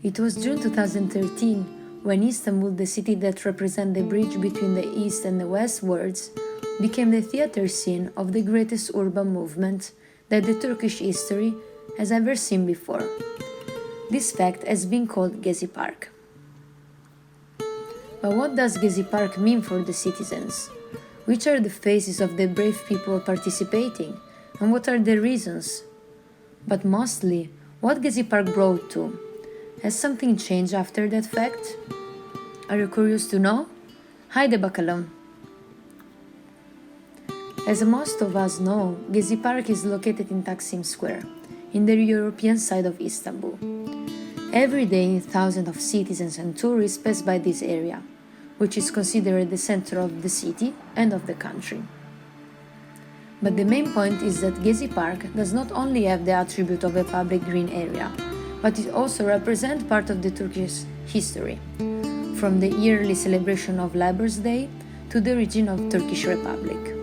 It was June 2013 when Istanbul, the city that represents the bridge between the East and the West worlds, became the theater scene of the greatest urban movement that the Turkish history has ever seen before. This fact has been called Gezi Park. But what does Gezi Park mean for the citizens? Which are the faces of the brave people participating, and what are the reasons? But mostly, what Gezi Park brought to? Has something changed after that fact? Are you curious to know? Haydi bakalım. As most of us know, Gezi Park is located in Taksim Square, in the European side of Istanbul. Every day, thousands of citizens and tourists pass by this area, which is considered the center of the city and of the country. But the main point is that Gezi Park does not only have the attribute of a public green area, but it also represents part of the Turkish history, from the yearly celebration of Labor's Day to the origin of Turkish Republic.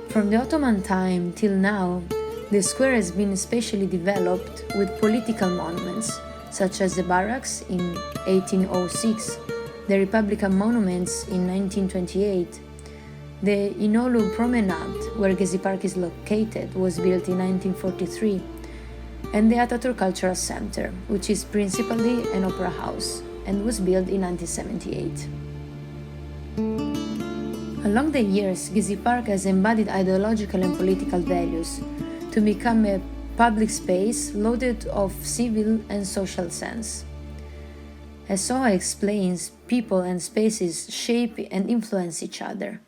From the Ottoman time till now, the square has been especially developed with political monuments, such as the barracks in 1806, the Republican monuments in 1928, the İnönü Promenade, where Gezi Park is located, was built in 1943, and the Atatürk Cultural Center, which is principally an opera house, and was built in 1978. Along the years, Gezi Park has embodied ideological and political values to become a public space loaded of civil and social sense. As Soha explains, people and spaces shape and influence each other,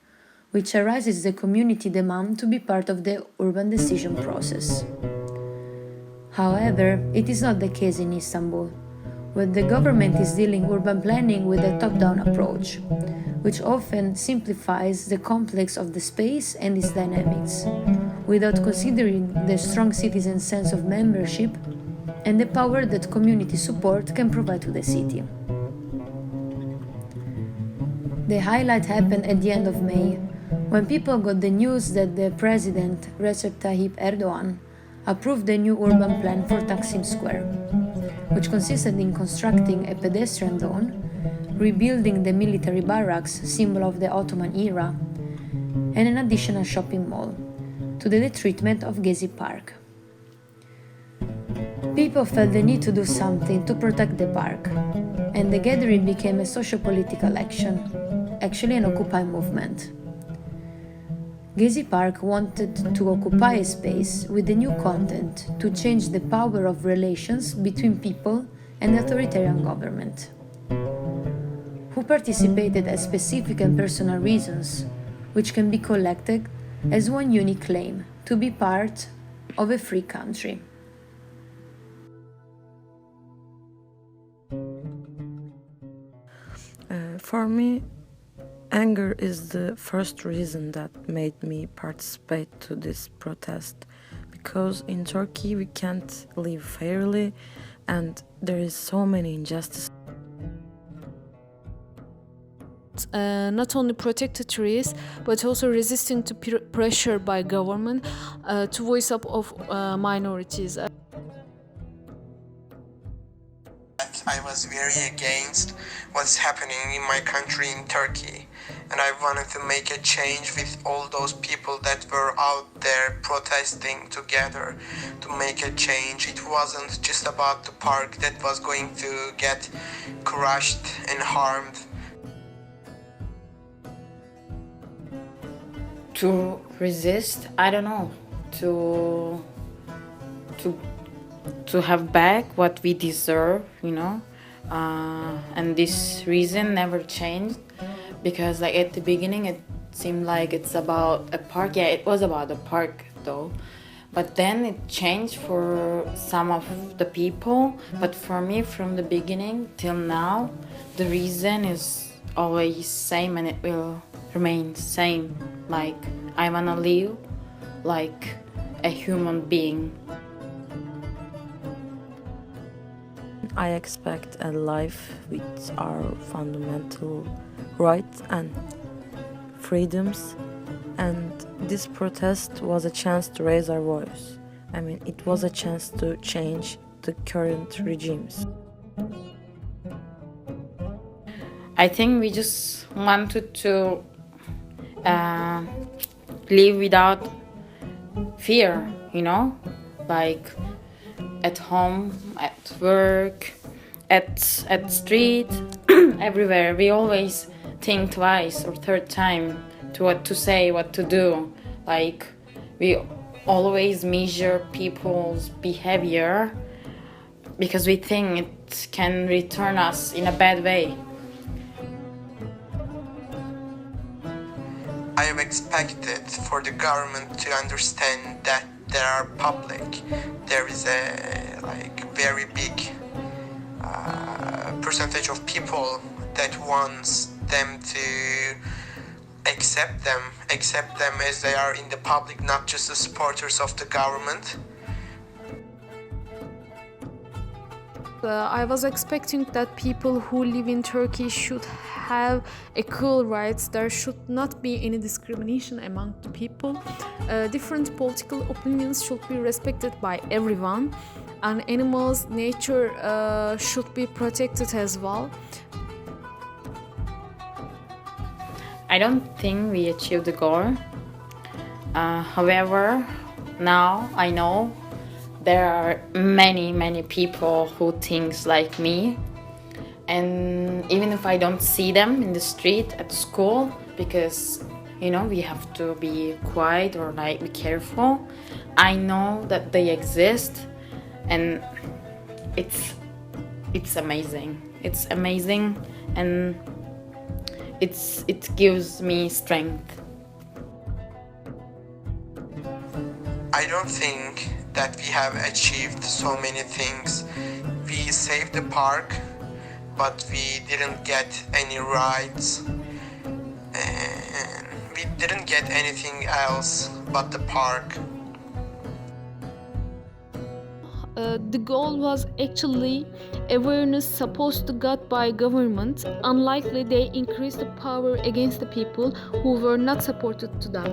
which arises the community demand to be part of the urban decision process. However, it is not the case in Istanbul, where the government is dealing urban planning with a top-down approach, which often simplifies the complex of the space and its dynamics, without considering the strong citizen sense of membership and the power that community support can provide to the city. The highlight happened at the end of May, when people got the news that the president, Recep Tayyip Erdogan, approved the new urban plan for Taksim Square, which consisted in constructing a pedestrian zone, rebuilding the military barracks, symbol of the Ottoman era, and an additional shopping mall, to the detriment of Gezi Park. People felt the need to do something to protect the park, and the gathering became a socio-political action, actually an Occupy movement. Gezi Park wanted to occupy a space with a new content to change the power of relations between people and the authoritarian government. Who participated as specific and personal reasons, which can be collected as one unique claim to be part of a free country. For me, anger is the first reason that made me participate to this protest, because in Turkey we can't live fairly and there is so many injustices. Not only protect the trees, but also resisting to pressure by government to voice up of minorities. I was very against what's happening in my country, in Turkey, and I wanted to make a change with all those people that were out there protesting together to make a change. It wasn't just about the park that was going to get crushed and harmed. To resist, I don't know, to have back what we deserve, and this reason never changed, because like at the beginning it seemed like it's about a park. Yeah, it was about a park though, but then it changed for some of the people. But for me, from the beginning till now, the reason is always same, and it will remain same. Like, I wanna live like a human being. I expect a life with our fundamental rights and freedoms, and this protest was a chance to raise our voice. It was a chance to change the current regimes. I think we just wanted to live without fear, like at home, at work, at street, everywhere. We always think twice or third time to what to say, what to do. Like we always measure people's behavior because we think it can return us in a bad way. I have expected for the government to understand that there is a very big percentage of people that wants them to accept them as they are in the public, not just the supporters of the government. I was expecting that people who live in Turkey should have equal rights. There should not be any discrimination among the people. Different political opinions should be respected by everyone, and animals' nature should be protected as well. I don't think we achieved the goal. However, now I know there are many people who think like me, and even if I don't see them in the street, at school, because we have to be quiet or be careful, I know that they exist, and it's amazing. It's amazing, and it gives me strength. I don't think that we have achieved so many things. We saved the park, but we didn't get any rights, and we didn't get anything else but the park. The goal was actually awareness supposed to got by government. Unlikely they increased the power against the people who were not supported to them.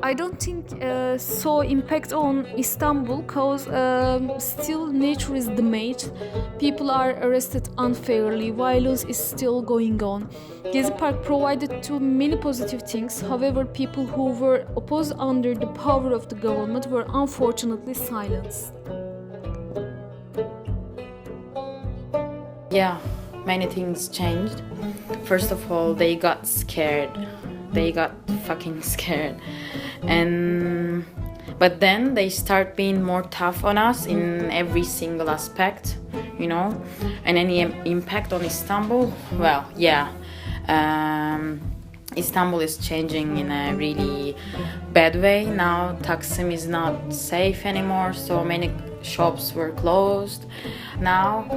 I don't think so impact on Istanbul, because still nature is damaged. People are arrested unfairly. Violence is still going on. Gezi Park provided too many positive things. However, people who were opposed under the power of the government were unfortunately silenced. Yeah, many things changed. First of all, they got scared. They got fucking scared, but then they start being more tough on us in every single aspect, and any impact on Istanbul. Well, yeah, Istanbul is changing in a really bad way now. Taksim is not safe anymore. So many shops were closed. Now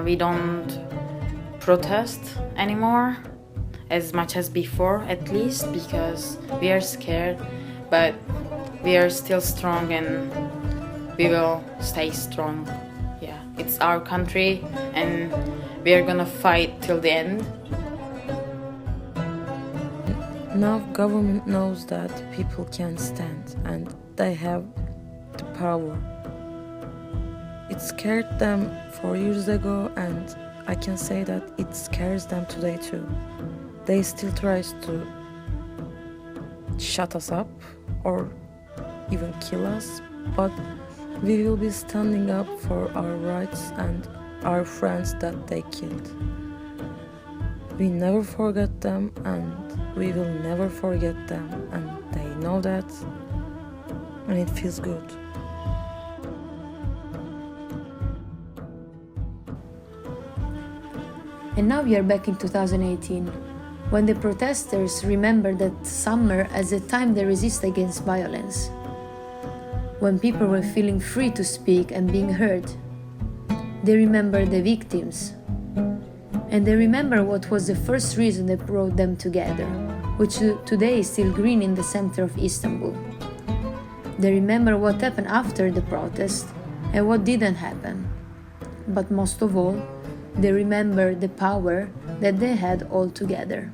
we don't protest anymore as much as before, at least, because we are scared, but we are still strong, and we will stay strong. Yeah, it's our country, and we are gonna fight till the end. Now government knows that people can stand and they have the power. It scared them 4 years ago, and I can say that it scares them today too. They still tries to shut us up or even kill us, but we will be standing up for our rights and our friends that they killed. We never forget them, and we will never forget them, and they know that, and it feels good. And now we are back in 2018, when the protesters remember that summer as a time they resist against violence, when people were feeling free to speak and being heard. They remember the victims, and they remember what was the first reason that brought them together, which today is still green in the center of Istanbul. They remember what happened after the protest and what didn't happen. But most of all, they remember the power that they had all together.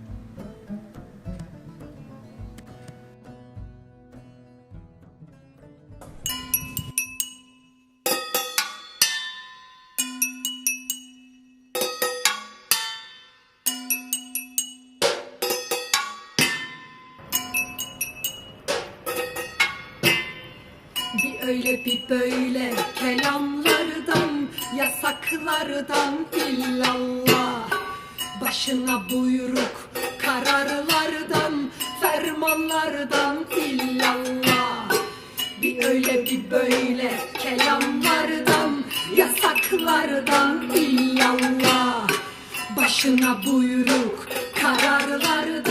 Bir öyle bir böyle kelamlardan, yasaklardan illallah. Başına buyruk kararlardan, fermanlardan illallah. Bir öyle bir böyle kelamlardan, yasaklardan illallah. Başına buyruk kararlardan,